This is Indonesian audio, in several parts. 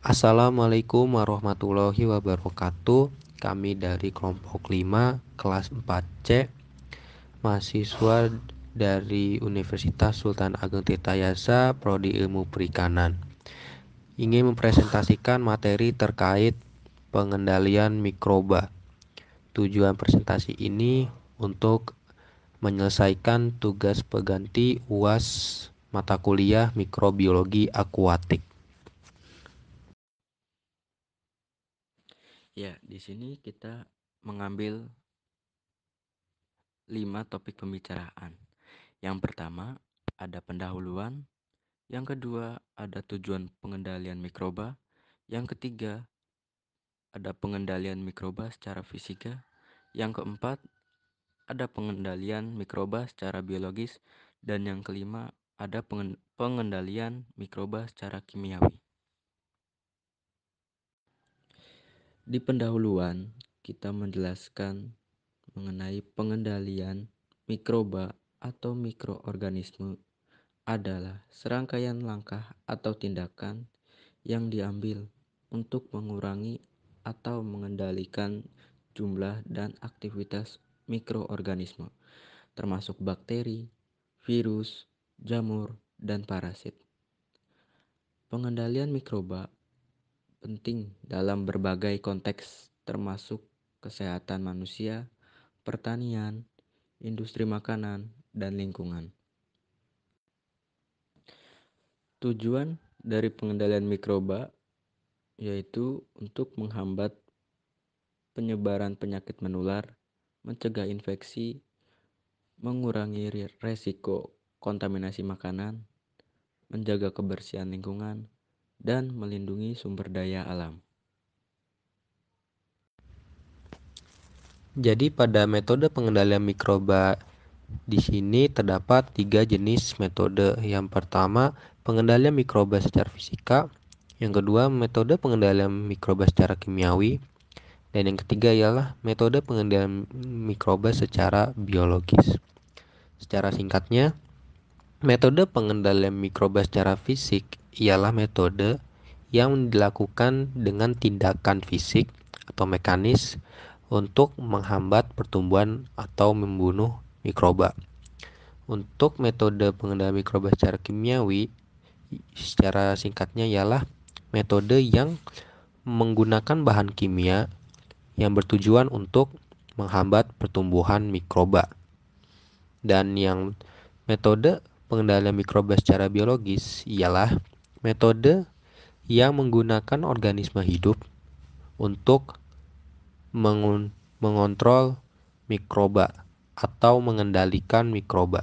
Assalamualaikum warahmatullahi wabarakatuh. Kami dari kelompok 5 kelas 4C, mahasiswa dari Universitas Sultan Ageng Tirtayasa, Prodi Ilmu Perikanan, ingin mempresentasikan materi terkait pengendalian mikroba. Tujuan presentasi ini untuk menyelesaikan tugas pengganti UAS mata kuliah mikrobiologi akuatik. Ya, di sini kita mengambil 5 topik pembicaraan. Yang pertama, ada pendahuluan. Yang kedua, ada tujuan pengendalian mikroba. Yang ketiga, ada pengendalian mikroba secara fisika. Yang keempat, ada pengendalian mikroba secara biologis. Dan yang kelima, ada pengendalian mikroba secara kimiawi. Di pendahuluan, kita menjelaskan mengenai pengendalian mikroba atau mikroorganisme adalah serangkaian langkah atau tindakan yang diambil untuk mengurangi atau mengendalikan jumlah dan aktivitas mikroorganisme, termasuk bakteri, virus, jamur, dan parasit. Pengendalian mikroba penting dalam berbagai konteks, termasuk kesehatan manusia, pertanian, industri makanan, dan lingkungan. Tujuan dari pengendalian mikroba yaitu untuk menghambat penyebaran penyakit menular, mencegah infeksi, mengurangi resiko kontaminasi makanan, menjaga kebersihan lingkungan, dan melindungi sumber daya alam. Jadi pada metode pengendalian mikroba di sini terdapat 3 jenis metode. Yang pertama, pengendalian mikroba secara fisika. Yang kedua, metode pengendalian mikroba secara kimiawi. Dan yang ketiga ialah metode pengendalian mikroba secara biologis. Secara singkatnya, metode pengendalian mikroba secara fisik ialah metode yang dilakukan dengan tindakan fisik atau mekanis untuk menghambat pertumbuhan atau membunuh mikroba. Untuk metode pengendalian mikroba secara kimiawi, secara singkatnya ialah metode yang menggunakan bahan kimia yang bertujuan untuk menghambat pertumbuhan mikroba. Dan yang metode pengendalian mikroba secara biologis ialah metode yang menggunakan organisme hidup untuk mengontrol mikroba atau mengendalikan mikroba.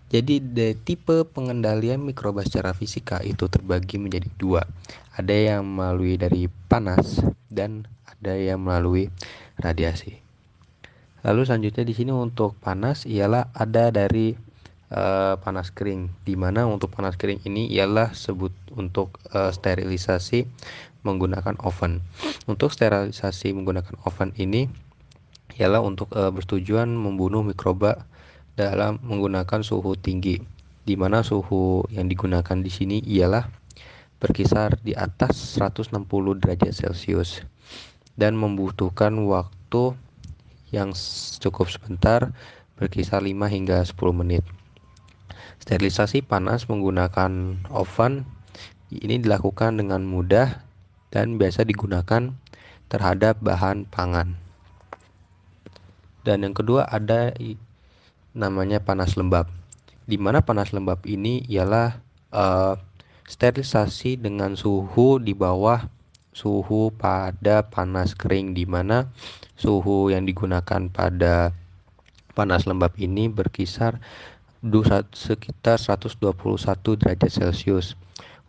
Jadi tipe pengendalian mikroba secara fisika itu terbagi menjadi 2. Ada yang melalui dari panas dan ada yang melalui radiasi. Lalu selanjutnya di sini untuk panas ialah ada dari panas kering, di mana untuk panas kering ini ialah sebut untuk sterilisasi menggunakan oven. Untuk sterilisasi menggunakan oven ini ialah untuk bertujuan membunuh mikroba dalam menggunakan suhu tinggi, di mana suhu yang digunakan di sini ialah berkisar di atas 160 derajat Celcius dan membutuhkan waktu yang cukup sebentar, berkisar 5 hingga 10 menit. Sterilisasi panas menggunakan oven ini dilakukan dengan mudah dan biasa digunakan terhadap bahan pangan. Dan yang kedua ada namanya panas lembab, di mana panas lembab ini ialah sterilisasi dengan suhu di bawah suhu pada panas kering, di mana suhu yang digunakan pada panas lembab ini berkisar sekitar 121 derajat Celcius.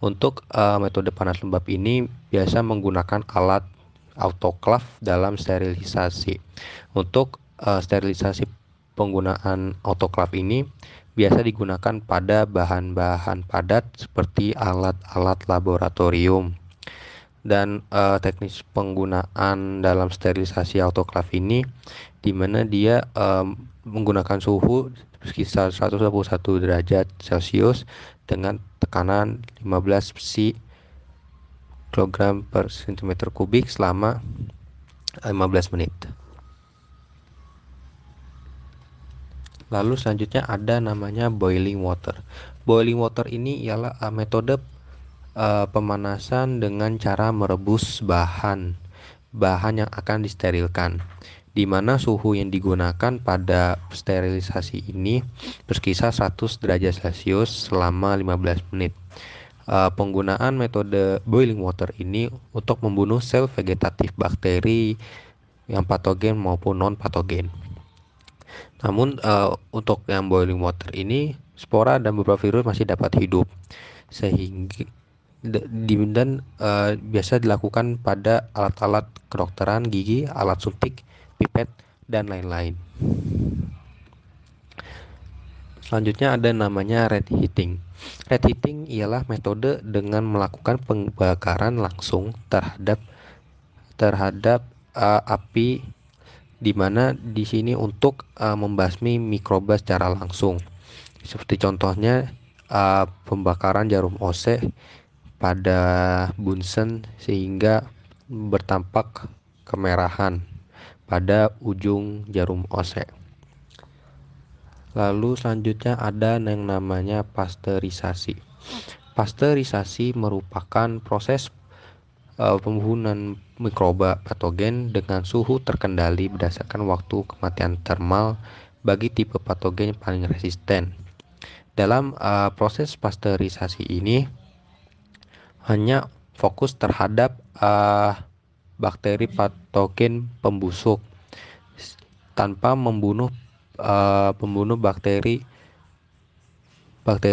Untuk metode panas lembab ini biasa menggunakan alat autoklav dalam sterilisasi. Untuk sterilisasi penggunaan autoklav ini biasa digunakan pada bahan-bahan padat seperti alat-alat laboratorium. Dan teknis penggunaan dalam sterilisasi autoklav ini di mana dia menggunakan suhu berkisar 121 derajat Celcius dengan tekanan 15 psi kilogram per cm kubik selama 15 menit. Lalu selanjutnya ada namanya boiling water. Boiling water ini ialah metode pemanasan dengan cara merebus bahan yang akan disterilkan, di mana suhu yang digunakan pada sterilisasi ini berkisar 100 derajat Celcius selama 15 menit. Penggunaan metode boiling water ini untuk membunuh sel vegetatif bakteri yang patogen maupun non patogen. Namun untuk yang boiling water ini spora dan beberapa virus masih dapat hidup, sehingga dan biasa dilakukan pada alat-alat kedokteran gigi, alat suntik, pipet, dan lain-lain. Selanjutnya ada namanya red heating. Red heating ialah metode dengan melakukan pembakaran langsung terhadap api, di mana di sini untuk membasmi mikroba secara langsung. Seperti contohnya pembakaran jarum OSE pada bunsen sehingga bertampak kemerahan pada ujung jarum OSE. Lalu selanjutnya ada yang namanya pasteurisasi. Pasteurisasi merupakan proses pembunuhan mikroba patogen dengan suhu terkendali berdasarkan waktu kematian termal bagi tipe patogen yang paling resisten. Dalam proses pasteurisasi ini hanya fokus terhadap bakteri patogen pembusuk tanpa membunuh bakteri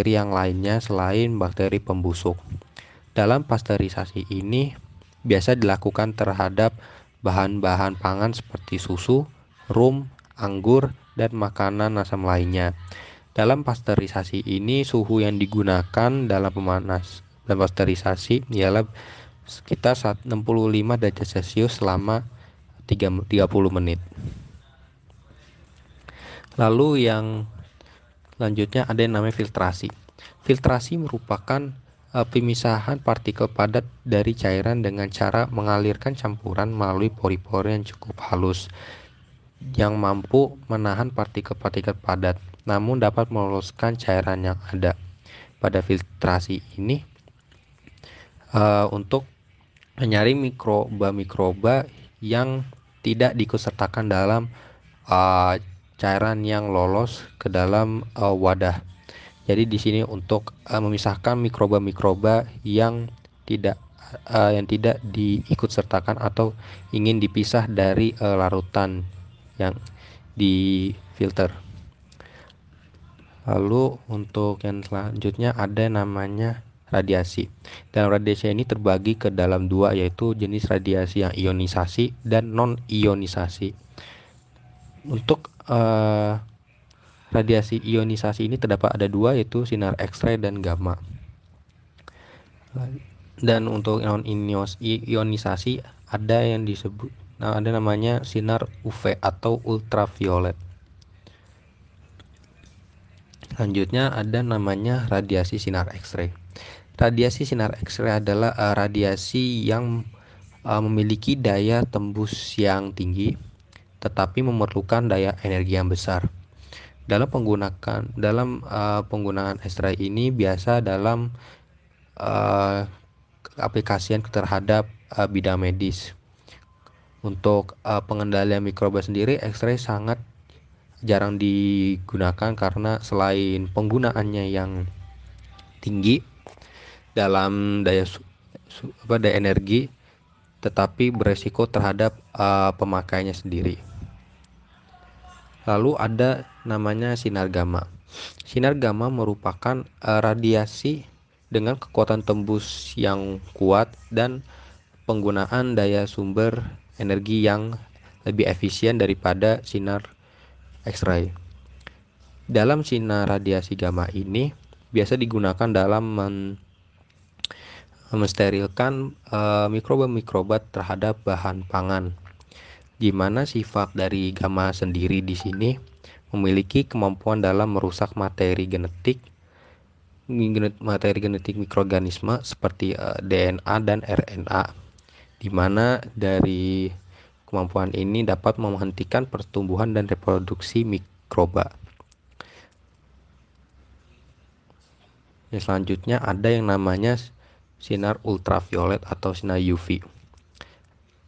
yang lainnya selain bakteri pembusuk. Dalam pasteurisasi ini biasa dilakukan terhadap bahan-bahan pangan seperti susu, rum, anggur, dan makanan asam lainnya. Dalam pasteurisasi ini suhu yang digunakan dalam pasteurisasi ialah sekitar 65 derajat Celcius selama 30 menit. Lalu yang selanjutnya ada yang namanya filtrasi. Filtrasi merupakan pemisahan partikel padat dari cairan dengan cara mengalirkan campuran melalui pori-pori yang cukup halus yang mampu menahan partikel-partikel padat, namun dapat meloloskan cairan yang ada. Pada filtrasi ini untuk menyaring mikroba-mikroba yang tidak diikutsertakan dalam cairan yang lolos ke dalam wadah. Jadi di sini untuk memisahkan mikroba-mikroba yang tidak diikutsertakan atau ingin dipisah dari larutan yang difilter. Lalu untuk yang selanjutnya ada namanya radiasi. Dan radiasi ini terbagi ke dalam dua, yaitu jenis radiasi yang ionisasi dan non ionisasi. Untuk radiasi ionisasi ini terdapat ada dua, yaitu sinar X-ray dan gamma. Dan untuk non ionisasi ada yang disebut ada namanya sinar UV atau ultraviolet. Selanjutnya ada namanya radiasi sinar X-ray. Radiasi sinar X-ray adalah radiasi yang memiliki daya tembus yang tinggi tetapi memerlukan daya energi yang besar. Dalam penggunaan X-ray ini biasa dalam aplikasian terhadap bidang medis. Untuk pengendalian mikroba sendiri, X-ray sangat jarang digunakan karena selain penggunaannya yang tinggi dalam daya energi, tetapi beresiko terhadap pemakainya sendiri. Lalu ada namanya sinar gamma. Sinar gamma merupakan radiasi dengan kekuatan tembus yang kuat dan penggunaan daya sumber energi yang lebih efisien daripada sinar X-ray. Dalam sinar radiasi gamma ini biasa digunakan dalam mensterilkan mikroba-mikroba terhadap bahan pangan, di mana sifat dari gamma sendiri di sini memiliki kemampuan dalam merusak materi genetik mikroorganisme seperti DNA dan RNA, di mana dari kemampuan ini dapat menghentikan pertumbuhan dan reproduksi mikroba. Yang selanjutnya ada yang namanya sinar ultraviolet atau sinar UV.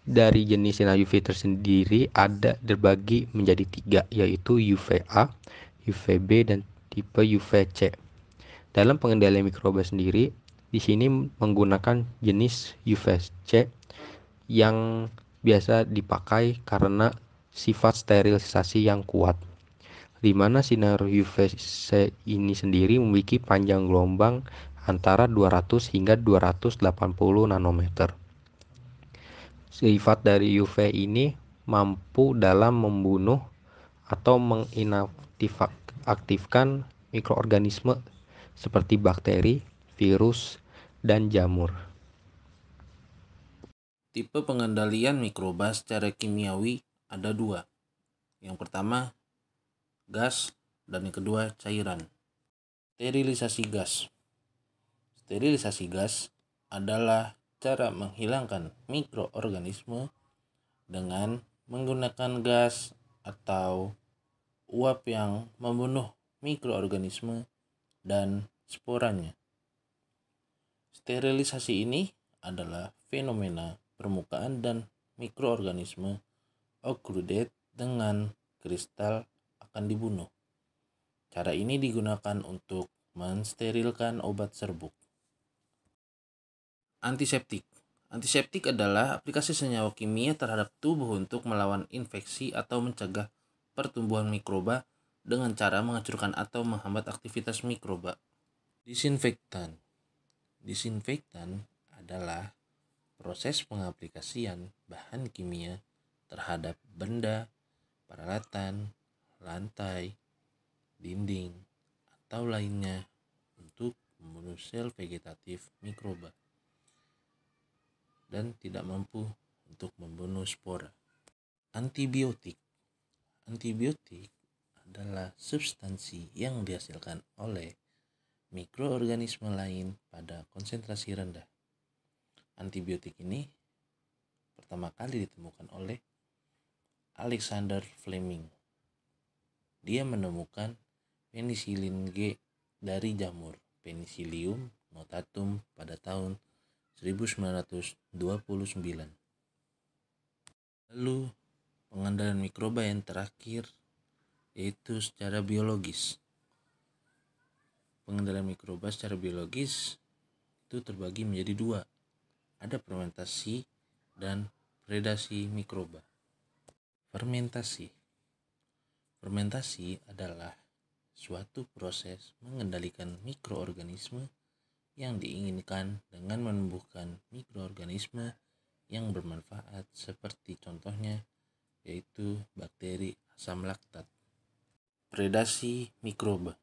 Dari jenis sinar UV tersendiri ada terbagi menjadi 3, yaitu UVA, UVB, dan tipe UVC. Dalam pengendalian mikroba sendiri, di sini menggunakan jenis UVC yang biasa dipakai karena sifat sterilisasi yang kuat, di mana sinar UVC ini sendiri memiliki panjang gelombang antara 200 hingga 280 nanometer. Sifat dari UV ini mampu dalam membunuh atau menginaktifkan mikroorganisme seperti bakteri, virus, dan jamur. Tipe pengendalian mikroba secara kimiawi ada 2. Yang pertama, gas, dan yang kedua, cairan. Sterilisasi gas. Sterilisasi gas adalah cara menghilangkan mikroorganisme dengan menggunakan gas atau uap yang membunuh mikroorganisme dan sporanya. Sterilisasi ini adalah fenomena permukaan dan mikroorganisme occluded dengan kristal akan dibunuh. Cara ini digunakan untuk mensterilkan obat serbuk. Antiseptik. Antiseptik adalah aplikasi senyawa kimia terhadap tubuh untuk melawan infeksi atau mencegah pertumbuhan mikroba dengan cara menghancurkan atau menghambat aktivitas mikroba. Disinfektan. Disinfektan adalah proses pengaplikasian bahan kimia terhadap benda, peralatan, lantai, dinding, atau lainnya untuk membunuh sel vegetatif mikroba dan tidak mampu untuk membunuh spora. Antibiotik. Antibiotik adalah substansi yang dihasilkan oleh mikroorganisme lain pada konsentrasi rendah. Antibiotik ini pertama kali ditemukan oleh Alexander Fleming. Dia menemukan penisilin G dari jamur Penicillium notatum pada tahun 1929. Lalu pengendalian mikroba yang terakhir yaitu secara biologis. Pengendalian mikroba secara biologis itu terbagi menjadi 2. Ada fermentasi dan predasi mikroba. Fermentasi. Fermentasi adalah suatu proses mengendalikan mikroorganisme yang diinginkan dengan menumbuhkan mikroorganisme yang bermanfaat seperti contohnya yaitu bakteri asam laktat. Predasi mikroba.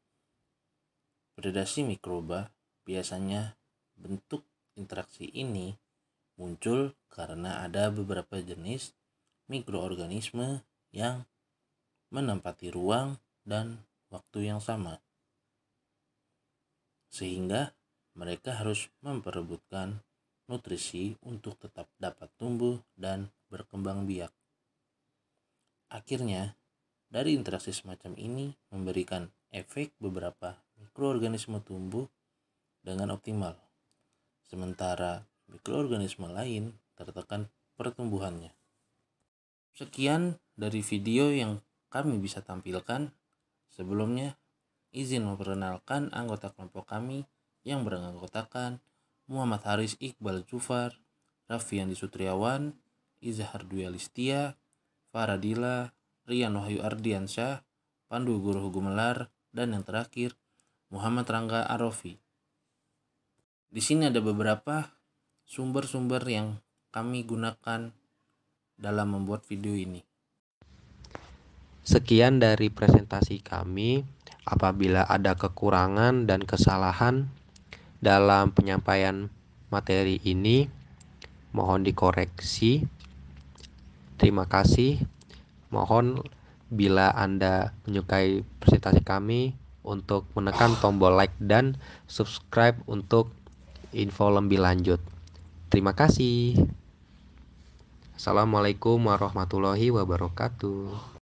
Predasi mikroba biasanya bentuk interaksi ini muncul karena ada beberapa jenis mikroorganisme yang menempati ruang dan waktu yang sama, sehingga mereka harus memperebutkan nutrisi untuk tetap dapat tumbuh dan berkembang biak. Akhirnya, dari interaksi semacam ini memberikan efek beberapa mikroorganisme tumbuh dengan optimal, sementara mikroorganisme lain tertekan pertumbuhannya. Sekian dari video yang kami bisa tampilkan. Sebelumnya, izin memperkenalkan anggota kelompok kami yang beranggotakan Muhammad Haris Iqbal Jufar, Raffiandi Sutriawan, Izhar Dwi Alistia, Faradila, Rian Wahyu Ardiansyah, Pandu Guru Gumelar, dan yang terakhir Muhammad Rangga Arofi. Di sini ada beberapa sumber-sumber yang kami gunakan dalam membuat video ini. Sekian dari presentasi kami. Apabila ada kekurangan dan kesalahan dalam penyampaian materi ini, mohon dikoreksi. Terima kasih. Mohon bila Anda menyukai presentasi kami untuk menekan tombol like dan subscribe untuk info lebih lanjut. Terima kasih. Assalamualaikum warahmatullahi wabarakatuh.